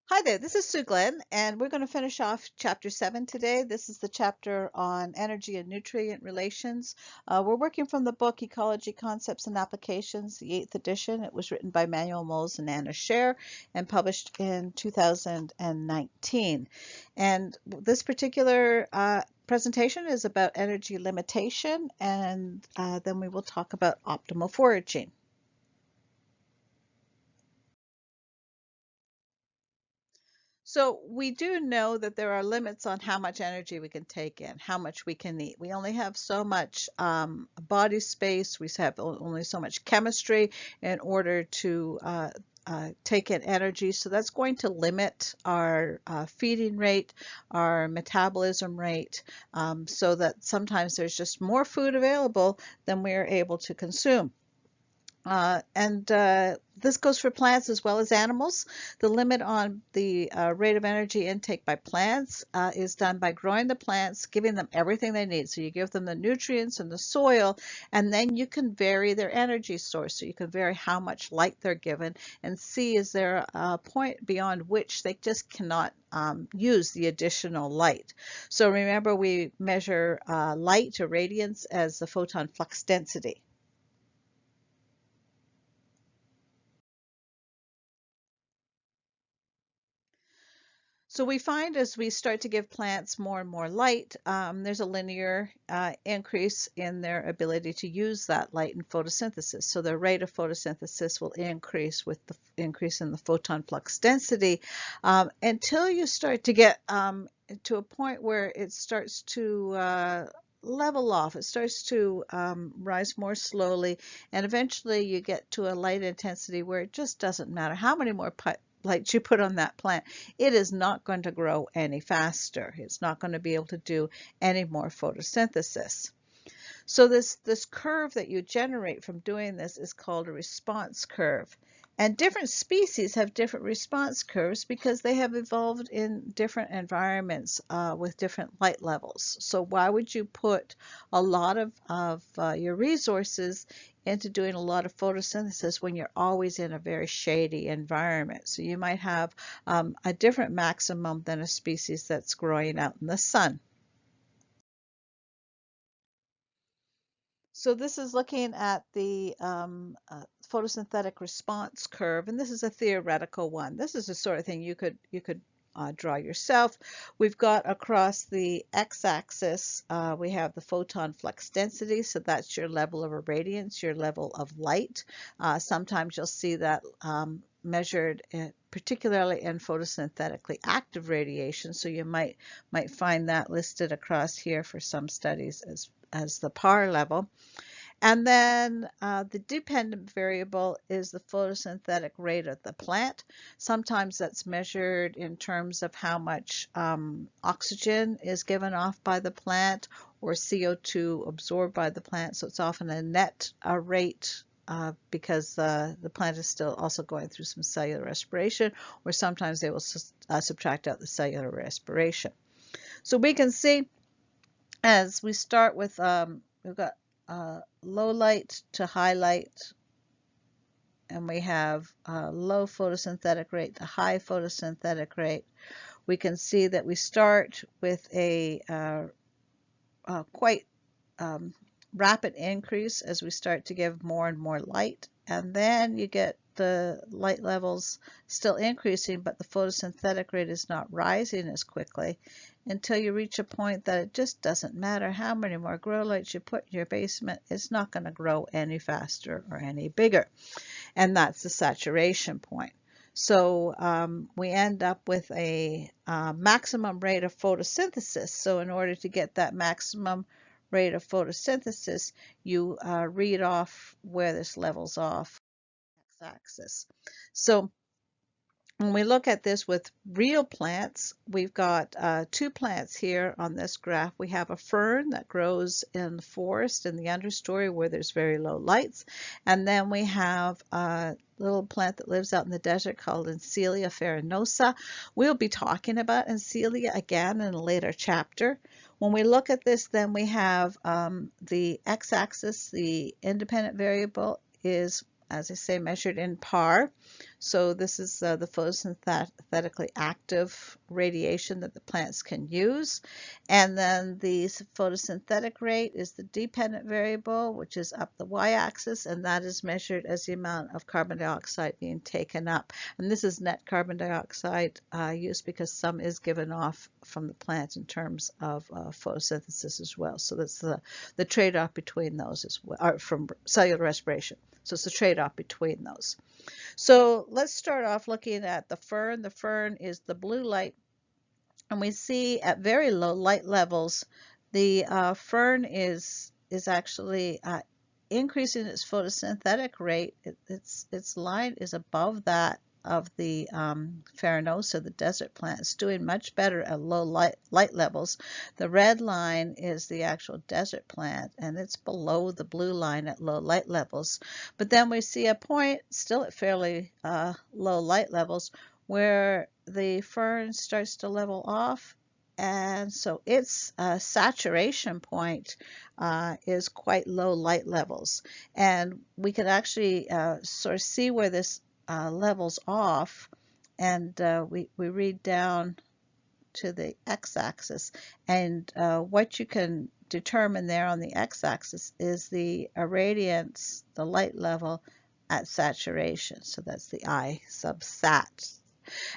Hi there, this is Sue Glenn, and we're going to finish off Chapter 7 today. This is the chapter on energy and nutrient relations. We're working from the book Ecology, Concepts and Applications, the 8th edition. It was written by Molles and Sher and published in 2019. And this particular presentation is about energy limitation, and then we will talk about optimal foraging. So we do know that there are limits on how much energy we can take in, how much we can eat. We only have so much body space. We have only so much chemistry in order to take in energy. So that's going to limit our feeding rate, our metabolism rate, so that sometimes there's just more food available than we're able to consume. And this goes for plants as well as animals. The limit on the rate of energy intake by plants is done by growing the plants, giving them everything they need. So you give them the nutrients and the soil, and then you can vary their energy source. So you can vary how much light they're given and see is there a point beyond which they just cannot use the additional light. So remember, we measure light or radiance as the photon flux density. So we find as we start to give plants more and more light, there's a linear increase in their ability to use that light in photosynthesis. So the rate of photosynthesis will increase with the increase in the photon flux density until you start to get to a point where it starts to level off. It starts to rise more slowly, and eventually you get to a light intensity where it just doesn't matter how many more light you put on that plant. It is not going to grow any faster. It's not going to be able to do any more photosynthesis. So this curve that you generate from doing this is called a response curve. And different species have different response curves because they have evolved in different environments with different light levels. So why would you put a lot of your resources into doing a lot of photosynthesis when you're always in a very shady environment? So you might have a different maximum than a species that's growing out in the sun. So this is looking at the photosynthetic response curve, and this is a theoretical one. This is the sort of thing you could draw yourself. We've got across the x-axis, we have the photon flux density, so that's your level of irradiance, your level of light. Sometimes you'll see that measured particularly in photosynthetically active radiation, so you might find that listed across here for some studies as the PAR level. And then the dependent variable is the photosynthetic rate of the plant. Sometimes that's measured in terms of how much oxygen is given off by the plant or CO2 absorbed by the plant. So it's often a net rate because the plant is still also going through some cellular respiration, or sometimes they will subtract out the cellular respiration. So we can see as we start with, we've got low light to high light, and we have low photosynthetic rate to high photosynthetic rate. We can see that we start with a quite rapid increase as we start to give more and more light, and then you get the light levels still increasing, but the photosynthetic rate is not rising as quickly until you reach a point that it just doesn't matter how many more grow lights you put in your basement, it's not going to grow any faster or any bigger. And that's the saturation point. So we end up with a maximum rate of photosynthesis. So in order to get that maximum rate of photosynthesis, you read off where this levels off x-axis. So when we look at this with real plants, we've got two plants here on this graph. We have a fern that grows in the forest in the understory where there's very low lights. And then we have a little plant that lives out in the desert called Encelia farinosa. We'll be talking about Encelia again in a later chapter. When we look at this, then we have the x-axis, the independent variable is, as I say, measured in PAR. So this is the photosynthetically active radiation that the plants can use. And then the photosynthetic rate is the dependent variable, which is up the y-axis, and that is measured as the amount of carbon dioxide being taken up. And this is net carbon dioxide use because some is given off from the plant in terms of photosynthesis as well. So that's the trade-off between those as well, or from cellular respiration. So it's a trade-off between those. So let's start off looking at the fern. The fern is the blue light, and we see at very low light levels, the fern is actually increasing its photosynthetic rate. Its line is above that of the Farinosa, the desert plant. It's doing much better at low light levels. The red line is the actual desert plant, and it's below the blue line at low light levels. But then we see a point, still at fairly low light levels, where the fern starts to level off, and so its saturation point is quite low light levels. And we can actually sort of see where this levels off, and we read down to the x-axis, and what you can determine there on the x-axis is the irradiance, the light level at saturation. So that's the I sub sat.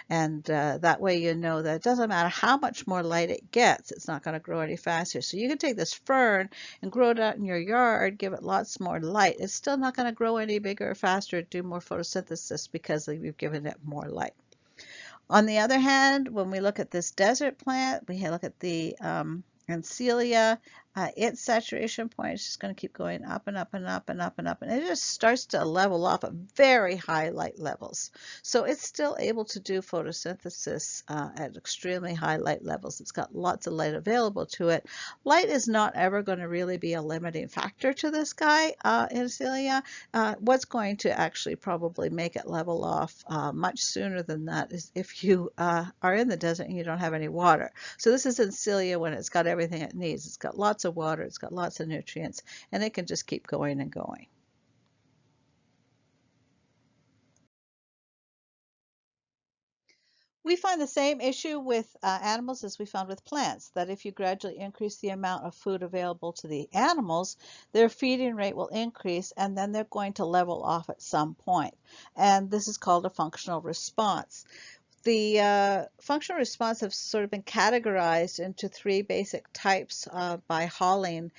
And that way you know that it doesn't matter how much more light it gets, it's not going to grow any faster. So you can take this fern and grow it out in your yard, give it lots more light. It's still not going to grow any bigger or faster, do more photosynthesis because you've given it more light. On the other hand, when we look at this desert plant, we look at the Ancelia, its saturation point is just going to keep going up and up and up and up and up, and it just starts to level off at very high light levels. So it's still able to do photosynthesis at extremely high light levels. It's got lots of light available to it. Light is not ever going to really be a limiting factor to this guy, Ancelia. What's going to actually probably make it level off much sooner than that is if you are in the desert and you don't have any water. So this is Ancelia when it's got everything it needs. It's got lots of water, it's got lots of nutrients, and it can just keep going and going. We find the same issue with animals as we found with plants, that if you gradually increase the amount of food available to the animals, their feeding rate will increase, and then they're going to level off at some point. And this is called a functional response. The functional response have sort of been categorized into three basic types by Holling.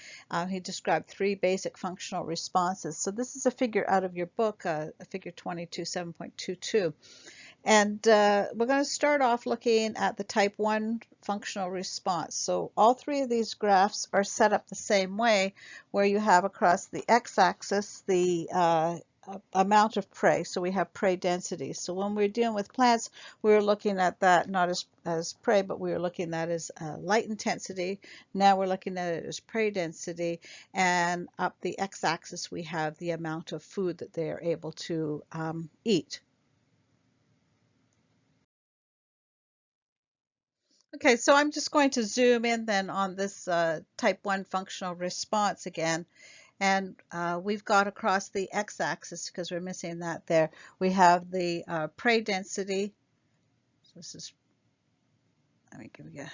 He described three basic functional responses. So this is a figure out of your book, figure 22, 7.22. And we're going to start off looking at the type 1 functional response. So all three of these graphs are set up the same way, where you have across the x-axis the amount of prey. So we have prey density. So when we're dealing with plants, we're looking at that not as prey, but we're looking at that as light intensity. Now we're looking at it as prey density. And up the x-axis, we have the amount of food that they are able to eat. Okay, so I'm just going to zoom in then on this type 1 functional response again. And we've got across the x-axis, because we're missing that there, we have the prey density. So this is, let me give you a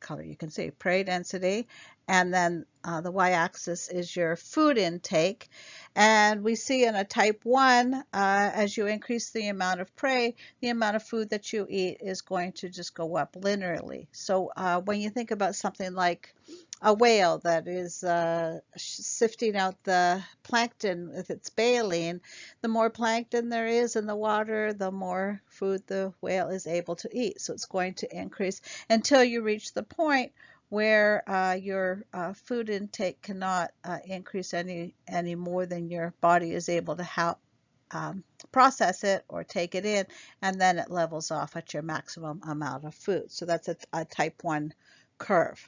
color. You can see prey density. And then the y-axis is your food intake. And we see in a type 1, as you increase the amount of prey, the amount of food that you eat is going to just go up linearly. So when you think about something like a whale that is sifting out the plankton with its baleen, the more plankton there is in the water, the more food the whale is able to eat. So it's going to increase until you reach the point where your food intake cannot increase any more than your body is able to process it or take it in, and then it levels off at your maximum amount of food. So that's a type 1 curve.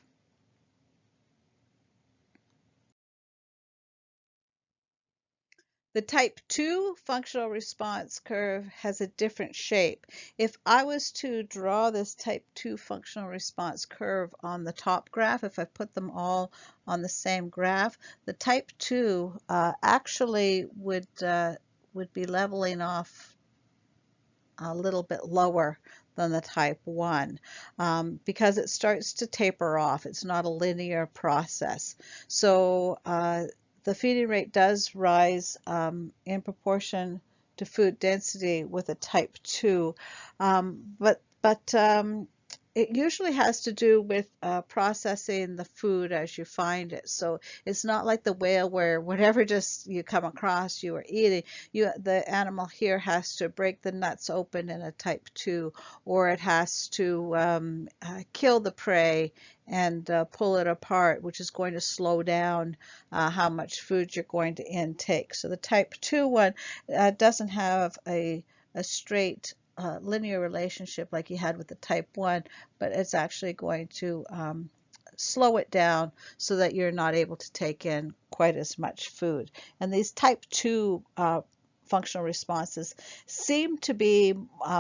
The type 2 functional response curve has a different shape. If I was to draw this type 2 functional response curve on the top graph, if I put them all on the same graph, the type 2 actually would be leveling off a little bit lower than the type 1 because it starts to taper off. It's not a linear process. So the feeding rate does rise in proportion to food density with a type 2, but it usually has to do with processing the food as you find it. So it's not like the whale where whatever just you come across you are eating. The animal here has to break the nuts open in a type 2, or it has to kill the prey and pull it apart, which is going to slow down how much food you're going to intake. So the type 2 one doesn't have a straight linear relationship like you had with the type 1, but it's actually going to slow it down so that you're not able to take in quite as much food. And these type 2 functional responses seem to be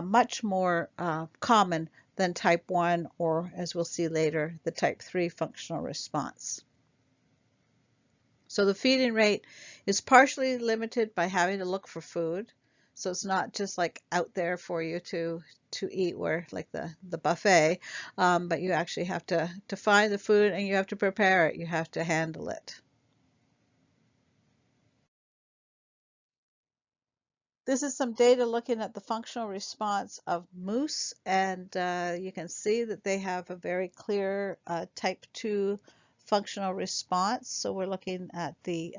much more common than type 1, or as we'll see later, the type 3 functional response. So the feeding rate is partially limited by having to look for food. So it's not just like out there for you to eat, where like the buffet, but you actually have to find the food, and you have to prepare it. You have to handle it. This is some data looking at the functional response of moose, and you can see that they have a very clear type 2 functional response. So we're looking at the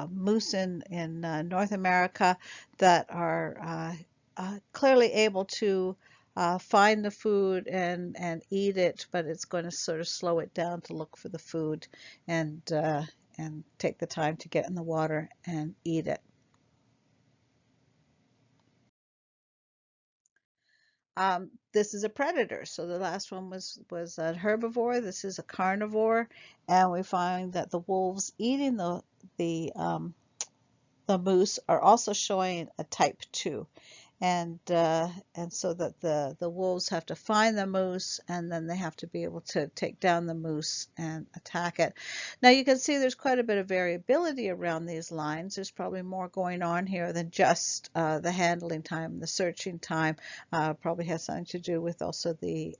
moose in North America that are clearly able to find the food and eat it, but it's going to sort of slow it down to look for the food and take the time to get in the water and eat it. This is a predator. So the last one was a herbivore. This is a carnivore, and we find that the wolves eating the moose are also showing a type 2, and so that the wolves have to find the moose, and then they have to be able to take down the moose and attack it. Now you can see there's quite a bit of variability around these lines. There's probably more going on here than just the handling time. The searching time probably has something to do with also the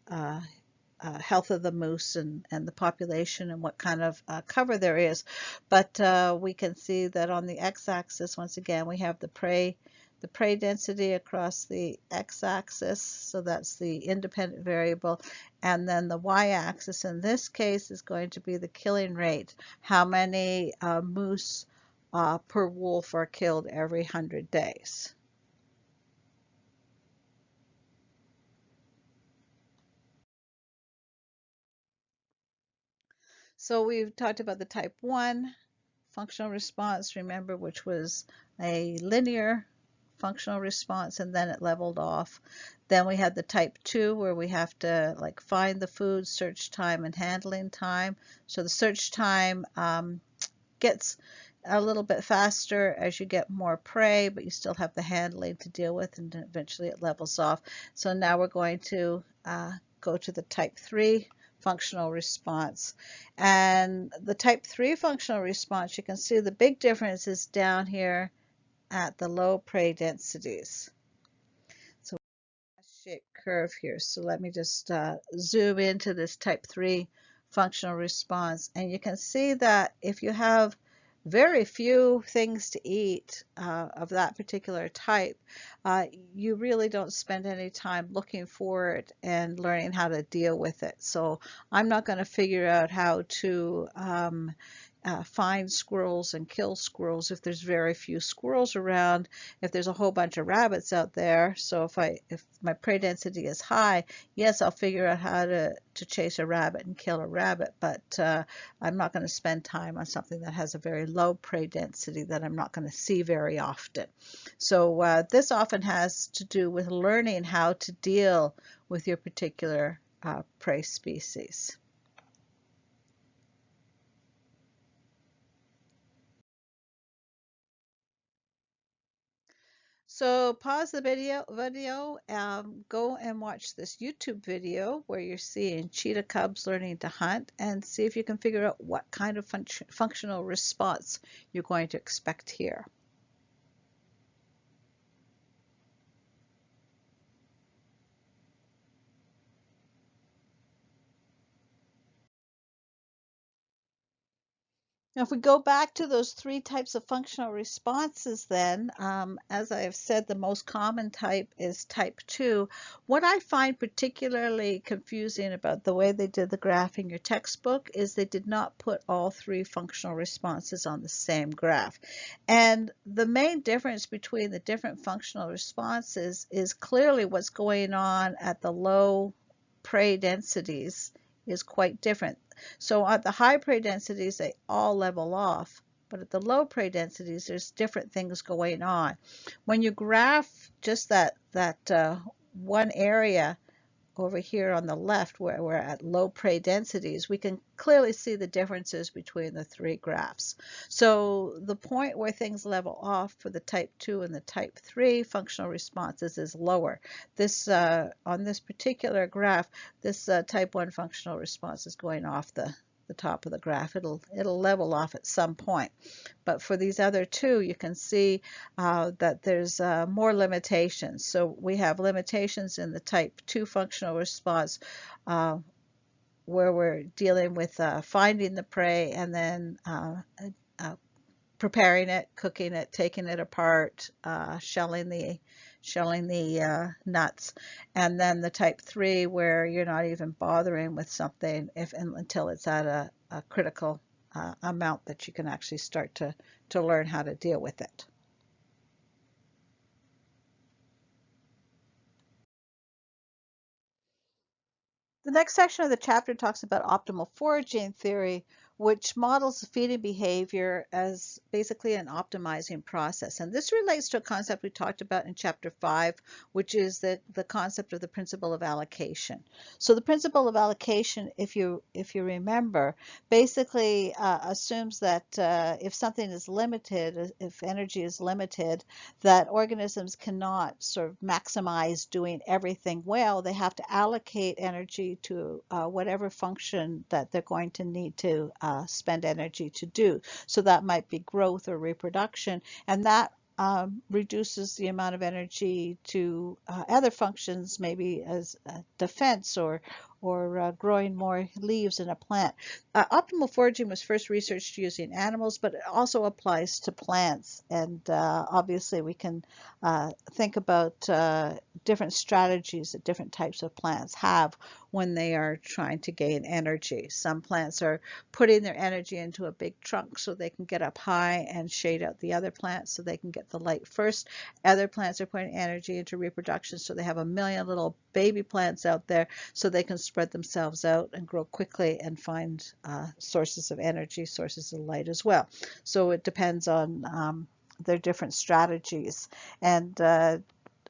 health of the moose and the population and what kind of cover there is. But we can see that on the x-axis, once again, we have the prey density across the x-axis, so that's the independent variable, and then the y-axis in this case is going to be the killing rate. How many moose per wolf are killed every 100 days. So we've talked about the type 1 functional response, remember, which was a linear functional response, and then it leveled off. Then we had the type 2 where we have to like find the food, search time, and handling time. So the search time gets a little bit faster as you get more prey, but you still have the handling to deal with, and eventually it levels off. So now we're going to go to the type 3 functional response. And the type 3 functional response, you can see the big difference is down here at the low prey densities. So shaped curve here. So let me just zoom into this type 3 functional response, and you can see that if you have very few things to eat of that particular type, you really don't spend any time looking for it and learning how to deal with it. So I'm not going to figure out how to find squirrels and kill squirrels if there's very few squirrels around, if there's a whole bunch of rabbits out there. So if my prey density is high, yes, I'll figure out how to chase a rabbit and kill a rabbit, but I'm not going to spend time on something that has a very low prey density that I'm not going to see very often. So this often has to do with learning how to deal with your particular prey species. So pause the video, go and watch this YouTube video where you're seeing cheetah cubs learning to hunt, and see if you can figure out what kind of functional response you're going to expect here. Now, if we go back to those three types of functional responses, then, as I have said, the most common type is type 2. What I find particularly confusing about the way they did the graph in your textbook is they did not put all three functional responses on the same graph. And the main difference between the different functional responses is clearly what's going on at the low prey densities is quite different. So at the high prey densities, they all level off. But at the low prey densities, there's different things going on. When you graph just that one area over here on the left where we're at low prey densities, we can clearly see the differences between the three graphs. So the point where things level off for the type 2 and the type 3 functional responses is lower. This on this particular graph, this type 1 functional response is going off the top of the graph. It'll level off at some point. But for these other two, you can see that there's more limitations. So we have limitations in the type 2 functional response uh, where we're dealing with finding the prey and then uh, preparing it, cooking it, taking it apart, shelling the nuts, and then the type 3 where you're not even bothering with something until it's at a critical amount that you can actually start to learn how to deal with it. The next section of the chapter talks about optimal foraging theory, which models the feeding behavior as basically an optimizing process. And this relates to a concept we talked about in chapter 5, which is the concept of the principle of allocation. So the principle of allocation, if you remember, basically assumes that if something is limited, if energy is limited, that organisms cannot sort of maximize doing everything well. They have to allocate energy to whatever function that they're going to need to spend energy to do. So that might be growth or reproduction, and that reduces the amount of energy to other functions, maybe as defense or growing more leaves in a plant. Optimal foraging was first researched using animals, but it also applies to plants. And obviously we can think about different strategies that different types of plants have when they are trying to gain energy. Some plants are putting their energy into a big trunk so they can get up high and shade out the other plants so they can get the light first. Other plants are putting energy into reproduction so they have a million little baby plants out there so they can spread themselves out and grow quickly and find sources of energy, sources of light as well. So it depends on their different strategies. And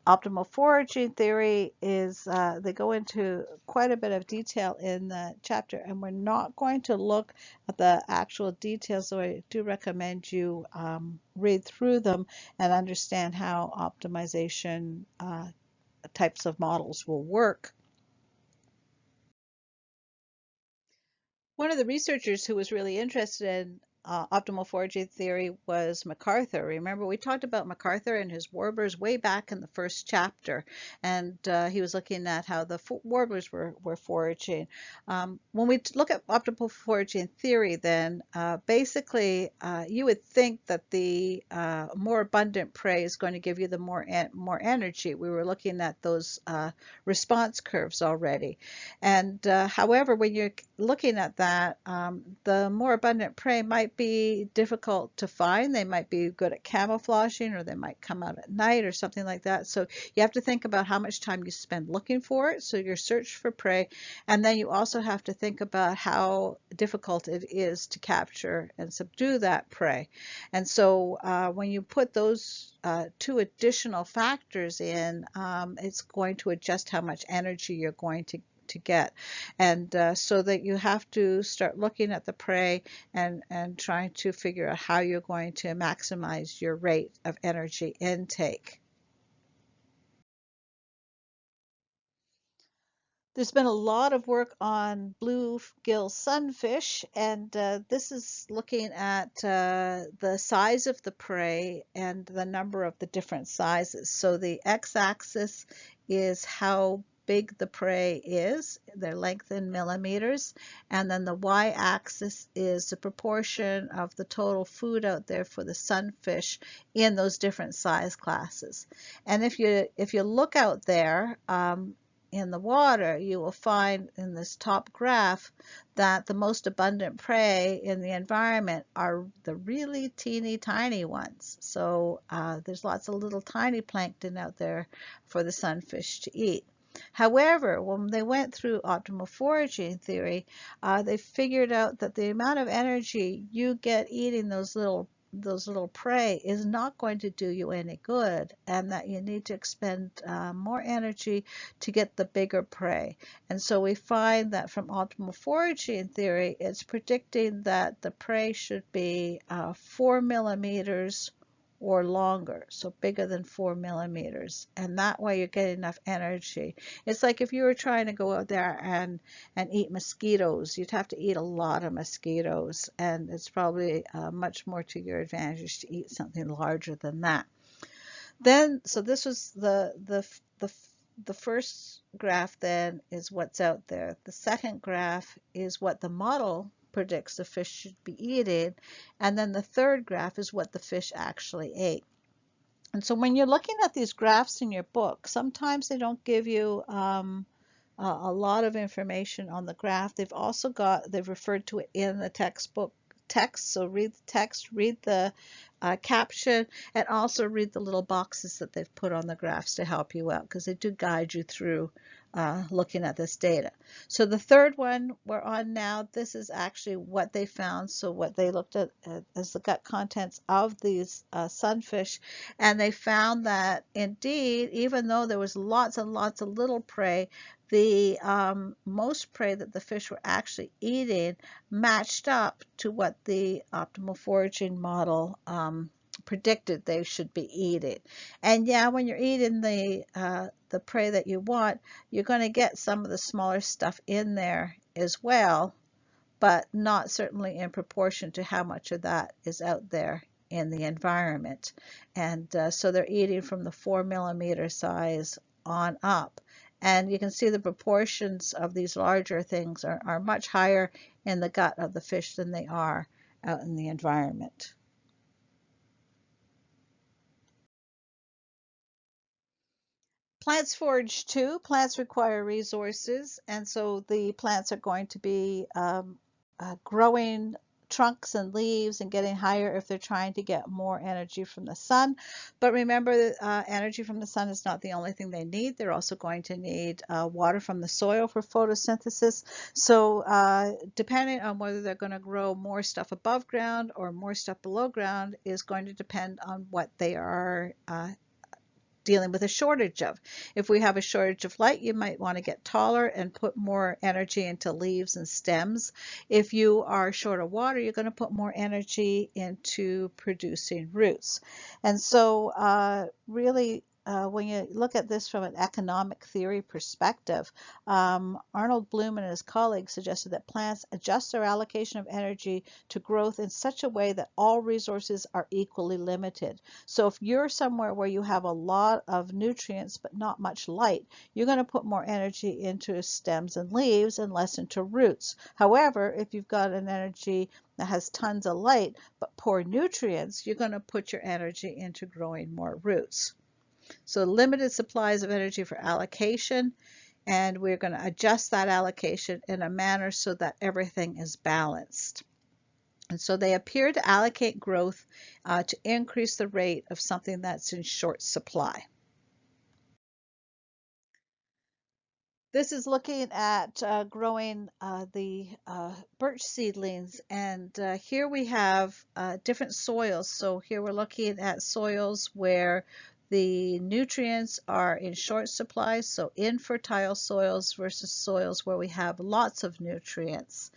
optimal foraging theory is, they go into quite a bit of detail in the chapter, and we're not going to look at the actual details, so I do recommend you read through them and understand how optimization types of models will work. One of the researchers who was really interested in optimal foraging theory was MacArthur. Remember, we talked about MacArthur and his warblers way back in the first chapter, and he was looking at how the warblers were foraging. When we look at optimal foraging theory, then basically you would think that the more abundant prey is going to give you the more energy. We were looking at those response curves already. And however, when you're looking at that, the more abundant prey might be difficult to find. They might be good at camouflaging, or they might come out at night or something like that. So you have to think about how much time you spend looking for it, so your search for prey. And then you also have to think about how difficult it is to capture and subdue that prey. And so when you put those two additional factors in, it's going to adjust how much energy you're going to get. And so that you have to start looking at the prey and trying to figure out how you're going to maximize your rate of energy intake. There's been a lot of work on bluegill sunfish, and this is looking at the size of the prey and the number of the different sizes. So the x-axis is how big the prey is, their length in millimeters, and then the y-axis is the proportion of the total food out there for the sunfish in those different size classes. And if you look out there in the water, you will find in this top graph that the most abundant prey in the environment are the really teeny tiny ones. So there's lots of little tiny plankton out there for the sunfish to eat. However, when they went through optimal foraging theory, they figured out that the amount of energy you get eating those little prey is not going to do you any good, and that you need to expend more energy to get the bigger prey. And so we find that from optimal foraging theory, it's predicting that the prey should be 4 millimeters or longer, so bigger than 4 millimeters, and that way you're getting enough energy. It's like if you were trying to go out there and eat mosquitoes, you'd have to eat a lot of mosquitoes, and it's probably much more to your advantage to eat something larger than that. Then, so this was the first graph. Then is what's out there. The second graph is what the model predicts the fish should be eating, and then the third graph is what the fish actually ate. And so when you're looking at these graphs in your book, sometimes they don't give you a lot of information on the graph. They've referred to it in the textbook text, so read the text, read the caption, and also read the little boxes that they've put on the graphs to help you out, because they do guide you through looking at this data. So the third one we're on now, this is actually what they found. So what they looked at as the gut contents of these sunfish, and they found that indeed, even though there was lots and lots of little prey, the most prey that the fish were actually eating matched up to what the optimal foraging model predicted they should be eating. And yeah, when you're eating the prey that you want, you're going to get some of the smaller stuff in there as well, but not certainly in proportion to how much of that is out there in the environment. And so they're eating from the 4 millimeter size on up. And you can see the proportions of these larger things are much higher in the gut of the fish than they are out in the environment. Plants forage too. Plants require resources, and so the plants are going to be growing trunks and leaves and getting higher if they're trying to get more energy from the sun. But remember that energy from the sun is not the only thing they need. They're also going to need water from the soil for photosynthesis. So depending on whether they're going to grow more stuff above ground or more stuff below ground is going to depend on what they are dealing with a shortage of. If we have a shortage of light, you might want to get taller and put more energy into leaves and stems. If you are short of water, you're going to put more energy into producing roots. And so really, when you look at this from an economic theory perspective, Arnold Bloom and his colleagues suggested that plants adjust their allocation of energy to growth in such a way that all resources are equally limited. So if you're somewhere where you have a lot of nutrients but not much light, you're going to put more energy into stems and leaves and less into roots. However, if you've got an energy that has tons of light but poor nutrients, you're going to put your energy into growing more roots. So limited supplies of energy for allocation, and we're going to adjust that allocation in a manner so that everything is balanced. And so they appear to allocate growth to increase the rate of something that's in short supply. This is looking at growing the birch seedlings, and here we have different soils. So here we're looking at soils where the nutrients are in short supply, so infertile soils versus soils where we have lots of nutrients.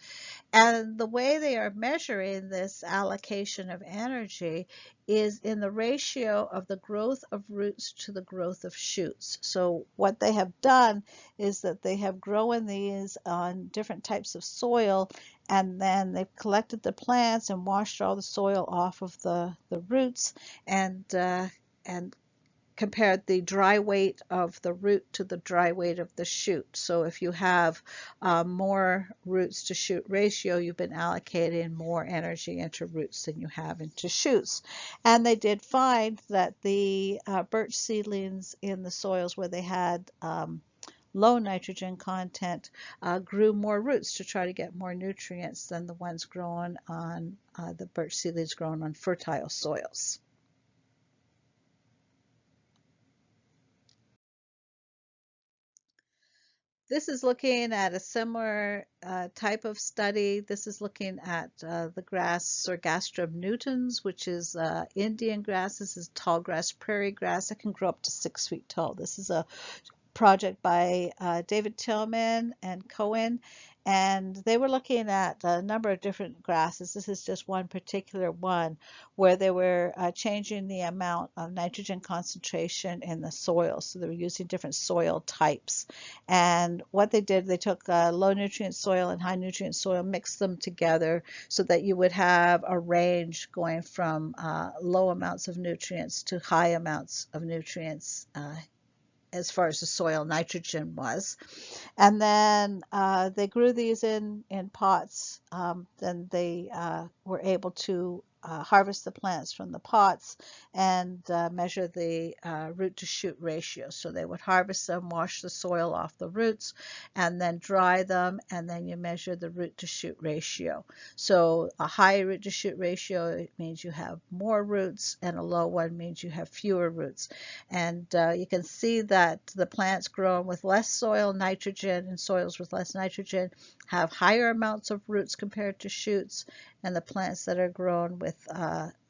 And the way they are measuring this allocation of energy is in the ratio of the growth of roots to the growth of shoots. So what they have done is that they have grown these on different types of soil, and then they've collected the plants and washed all the soil off of the roots and compared the dry weight of the root to the dry weight of the shoot. So if you have more roots to shoot ratio, you've been allocating more energy into roots than you have into shoots. And they did find that the birch seedlings in the soils where they had low nitrogen content grew more roots to try to get more nutrients than the ones grown on the birch seedlings grown on fertile soils. This is looking at a similar type of study. This is looking at the grass Sorghastrum nutans, which is Indian grass. This is tall grass, prairie grass. It can grow up to 6 feet tall. This is a project by David Tillman and Cohen, and they were looking at a number of different grasses. This is just one particular one where they were changing the amount of nitrogen concentration in the soil. So they were using different soil types. And what they did, they took low nutrient soil and high nutrient soil, mixed them together so that you would have a range going from low amounts of nutrients to high amounts of nutrients as far as the soil nitrogen was. And then they grew these in pots. Then they were able to harvest the plants from the pots and measure the root to shoot ratio. So they would harvest them, wash the soil off the roots, and then dry them, and then you measure the root to shoot ratio. So a high root to shoot ratio means you have more roots, and a low one means you have fewer roots. And you can see that the plants grown with less soil nitrogen and soils with less nitrogen have higher amounts of roots compared to shoots, and the plants that are grown with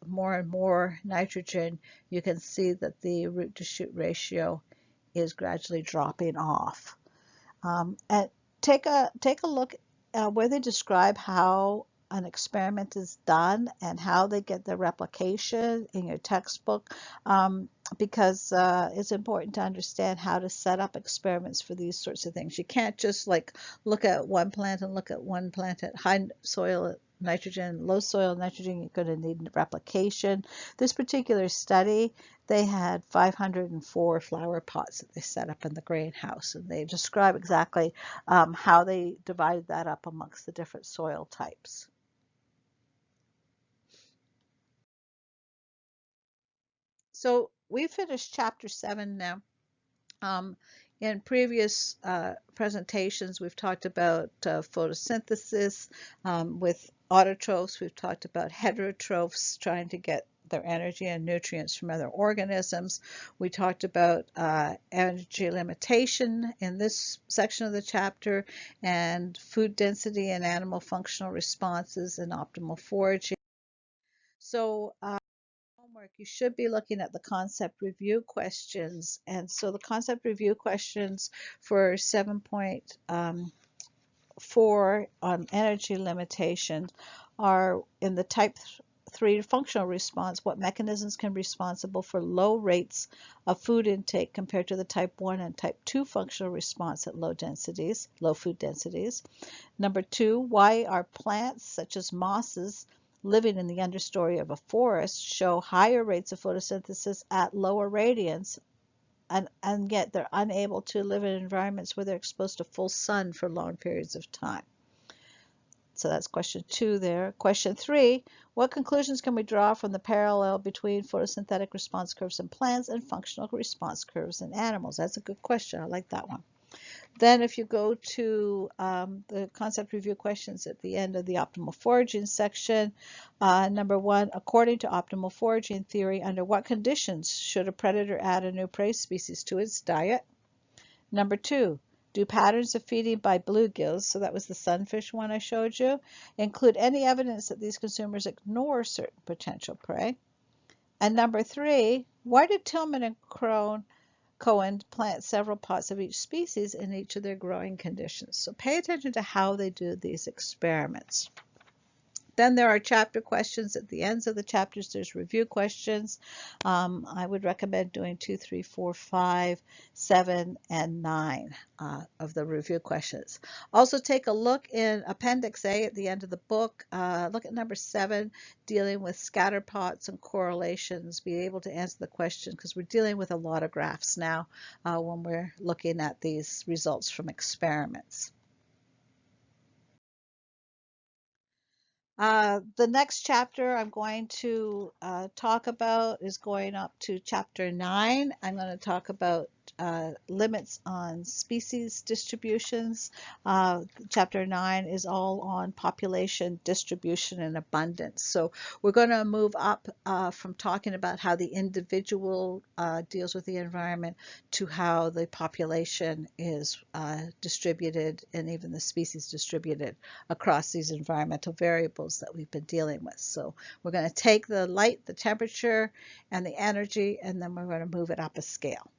more and more nitrogen, you can see that the root to shoot ratio is gradually dropping off. And take a look where they describe how an experiment is done and how they get the replication in your textbook, because it's important to understand how to set up experiments for these sorts of things. You can't just like look at one plant and look at one plant at high soil nitrogen, low soil nitrogen. You're going to need replication. This particular study, they had 504 flower pots that they set up in the greenhouse, and they describe exactly how they divided that up amongst the different soil types. So we finished chapter 7 now. In previous presentations, we've talked about photosynthesis with autotrophs. We've talked about heterotrophs trying to get their energy and nutrients from other organisms. We talked about energy limitation in this section of the chapter, and food density and animal functional responses and optimal foraging. So homework, you should be looking at the concept review questions. And so the concept review questions for 7.4 on energy limitation are in the type 3 functional response. What mechanisms can be responsible for low rates of food intake compared to the type 1 and type 2 functional response at low food densities? Number 2, why are plants such as mosses living in the understory of a forest show higher rates of photosynthesis at lower radiance, and yet they're unable to live in environments where they're exposed to full sun for long periods of time? So that's question 2 there. Question 3, what conclusions can we draw from the parallel between photosynthetic response curves in plants and functional response curves in animals? That's a good question. I like that one. Then if you go to the concept review questions at the end of the optimal foraging section, number 1, according to optimal foraging theory, under what conditions should a predator add a new prey species to its diet? Number 2, do patterns of feeding by bluegills, so that was the sunfish one I showed you, include any evidence that these consumers ignore certain potential prey? And number 3, why did Tillman and Cohen plant several pots of each species in each of their growing conditions? So pay attention to how they do these experiments. Then there are chapter questions at the ends of the chapters. There's review questions. I would recommend doing 2, 3, 4, 5, 7, and 9 of the review questions. Also take a look in Appendix A at the end of the book. Look at number 7, dealing with scatter plots and correlations. Be able to answer the question because we're dealing with a lot of graphs now when we're looking at these results from experiments. The next chapter I'm going to talk about is going up to chapter 9. I'm going to talk about limits on species distributions. Chapter 9 is all on population distribution and abundance. So we're going to move up from talking about how the individual deals with the environment to how the population is distributed and even the species distributed across these environmental variables that we've been dealing with. So we're going to take the light, the temperature, and the energy, and then we're going to move it up a scale.